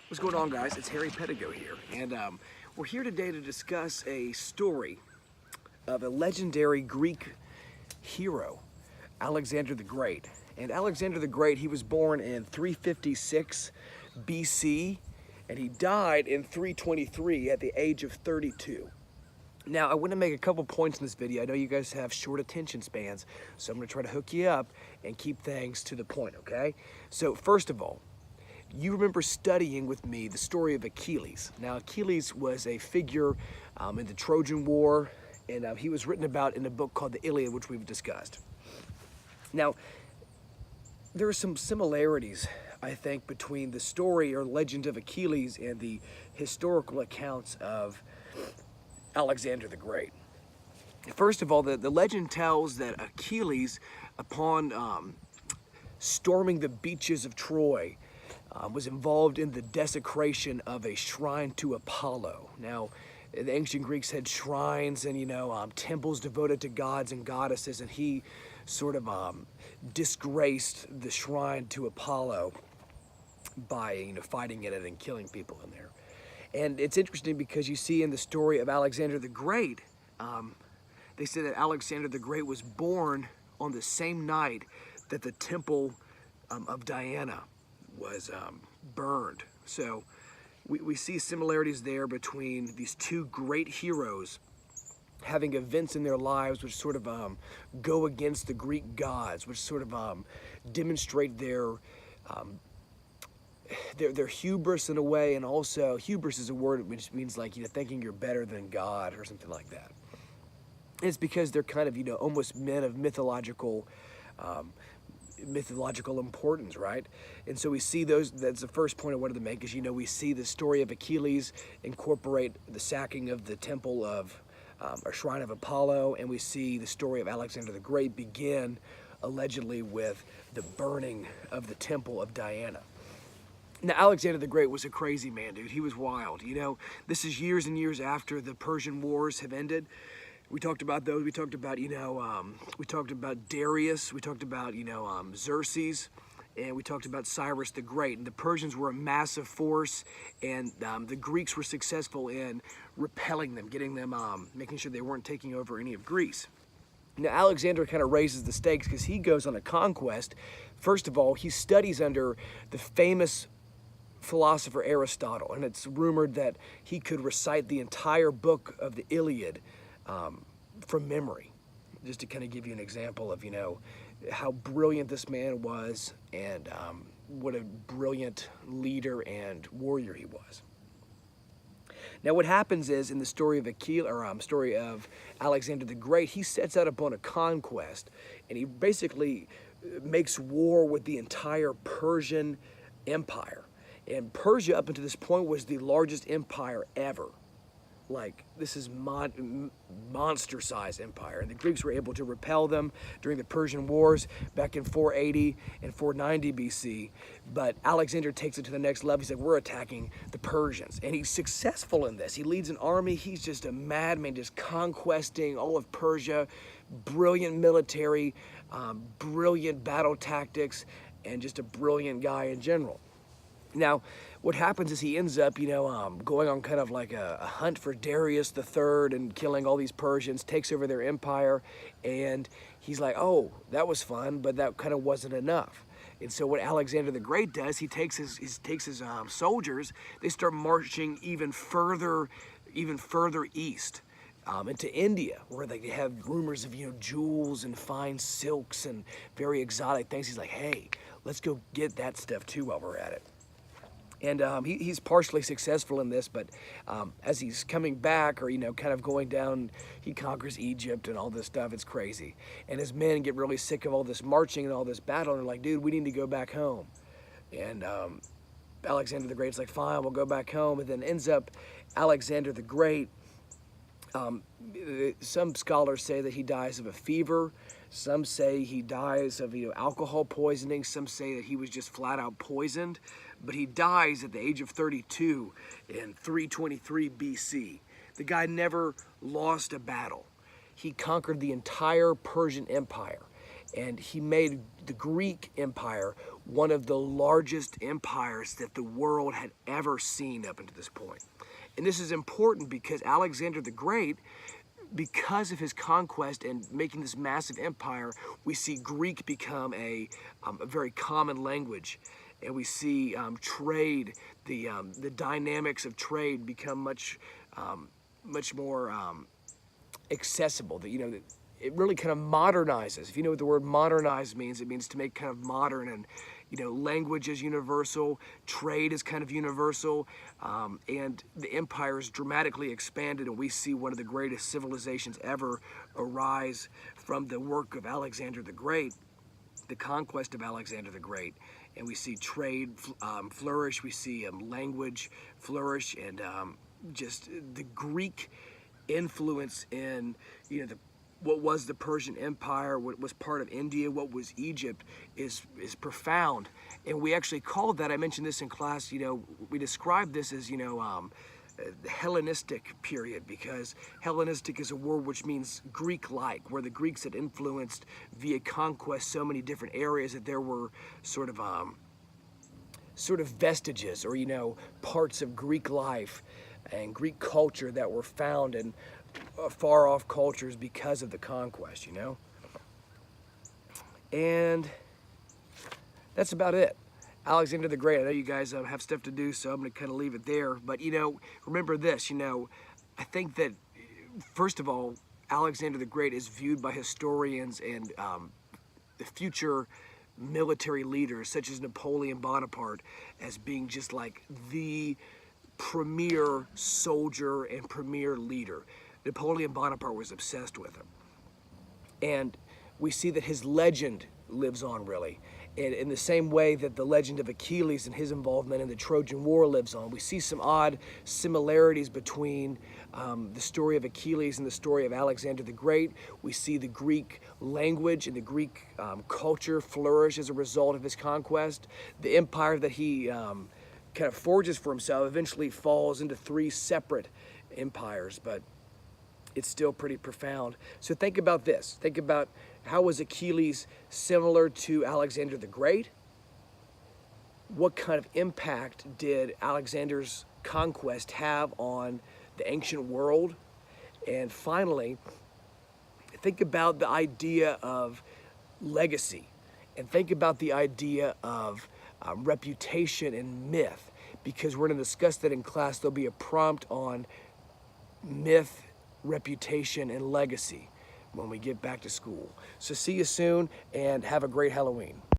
What's going on, guys? It's Harry Pedigo here, and we're here today to discuss a story of a legendary Greek hero, Alexander the Great. And Alexander the Great, he was born in 356 BC, and he died in 323 at the age of 32. Now, I want to make a couple points in this video. I know you guys have short attention spans, so I'm going to try to hook you up and keep things to the point, okay? So, first of all, you remember studying with me the story of Achilles. Now, Achilles was a figure in the Trojan War, and he was written about in a book called the Iliad, which we've discussed. Now, there are some similarities, I think, between the story or legend of Achilles and the historical accounts of Alexander the Great. First of all, the legend tells that Achilles, upon storming the beaches of Troy, was involved in the desecration of a shrine to Apollo. Now, the ancient Greeks had shrines and, temples devoted to gods and goddesses, and he sort of disgraced the shrine to Apollo by, fighting in it and killing people in there. And it's interesting because you see in the story of Alexander the Great, they say that Alexander the Great was born on the same night that the temple of Diana was burned. So we see similarities there between these two great heroes having events in their lives which sort of go against the Greek gods, which sort of demonstrate their hubris in a way. And also, hubris is a word which means like, thinking you're better than God or something like that. And it's because they're kind of, almost men of mythological importance, right? And so we see those. That's the first point I wanted to make is, we see the story of Achilles incorporate the sacking of the temple of or shrine of Apollo, and we see the story of Alexander the Great begin allegedly with the burning of the temple of Diana. Now, Alexander the Great was a crazy man, dude. He was wild. This is years and years after the Persian Wars have ended. We talked about those. We talked about, we talked about Darius. We talked about, Xerxes, and we talked about Cyrus the Great. And the Persians were a massive force, and the Greeks were successful in repelling them, getting them, making sure they weren't taking over any of Greece. Now, Alexander kind of raises the stakes because he goes on a conquest. First of all, he studies under the famous philosopher Aristotle, and it's rumored that he could recite the entire book of the Iliad from memory, just to kind of give you an example of, how brilliant this man was and what a brilliant leader and warrior he was. Now, what happens is in the story of story of Alexander the Great, he sets out upon a conquest, and he basically makes war with the entire Persian Empire. And Persia, up until this point, was the largest empire ever. Like, this is monster-sized empire. And the Greeks were able to repel them during the Persian Wars back in 480 and 490 BC. But Alexander takes it to the next level. He's like, we're attacking the Persians. And he's successful in this. He leads an army. He's just a madman, just conquesting all of Persia. Brilliant military, brilliant battle tactics, and just a brilliant guy in general. Now, what happens is he ends up, going on kind of like a hunt for Darius III and killing all these Persians, takes over their empire, and he's like, oh, that was fun, but that kind of wasn't enough. And so what Alexander the Great does, he takes his soldiers, they start marching even further east. Into India, where they have rumors of, jewels and fine silks and very exotic things. He's like, hey, let's go get that stuff too while we're at it. And he's partially successful in this, but as he's coming back or, kind of going down, he conquers Egypt and all this stuff. It's crazy. And his men get really sick of all this marching and all this battle, and they're like, dude, we need to go back home. And Alexander the Great's like, fine, we'll go back home. And then ends up Alexander the Great. Some scholars say that he dies of a fever. Some say he dies of alcohol poisoning. Some say that he was just flat out poisoned. But he dies at the age of 32 in 323 BC. The guy never lost a battle. He conquered the entire Persian Empire. And he made the Greek Empire one of the largest empires that the world had ever seen up until this point. And this is important because Alexander the Great, because of his conquest and making this massive empire, we see Greek become a very common language. And we see trade, the dynamics of trade become much more accessible. That, it really kind of modernizes. If you know what the word modernize means, it means to make kind of modern. And language is universal, trade is kind of universal, and the empire is dramatically expanded, and we see one of the greatest civilizations ever arise from the work of Alexander the Great, the conquest of Alexander the Great. And we see trade flourish, we see language flourish, and just the Greek influence in what was the Persian Empire, what was part of India, what was Egypt, is profound. And we actually call that, I mentioned this in class, we describe this as, the Hellenistic period, because Hellenistic is a word which means Greek-like, where the Greeks had influenced via conquest so many different areas that there were sort of vestiges or, parts of Greek life and Greek culture that were found in far-off cultures because of the conquest, And that's about it. Alexander the Great, I know you guys have stuff to do, so I'm going to kind of leave it there. But, remember this, I think that, first of all, Alexander the Great is viewed by historians and the future military leaders, such as Napoleon Bonaparte, as being just like the premier soldier and premier leader. Napoleon Bonaparte was obsessed with him. And we see that his legend lives on, really. And in the same way that the legend of Achilles and his involvement in the Trojan War lives on, we see some odd similarities between the story of Achilles and the story of Alexander the Great. We see the Greek language and the Greek culture flourish as a result of his conquest. The empire that he kind of forges for himself eventually falls into three separate empires, but it's still pretty profound. So think about this. Think about, how was Achilles similar to Alexander the Great? What kind of impact did Alexander's conquest have on the ancient world? And finally, think about the idea of legacy, and think about the idea of reputation and myth, because we're going to discuss that in class. There'll be a prompt on myth, reputation, and legacy when we get back to school. So see you soon, and have a great Halloween.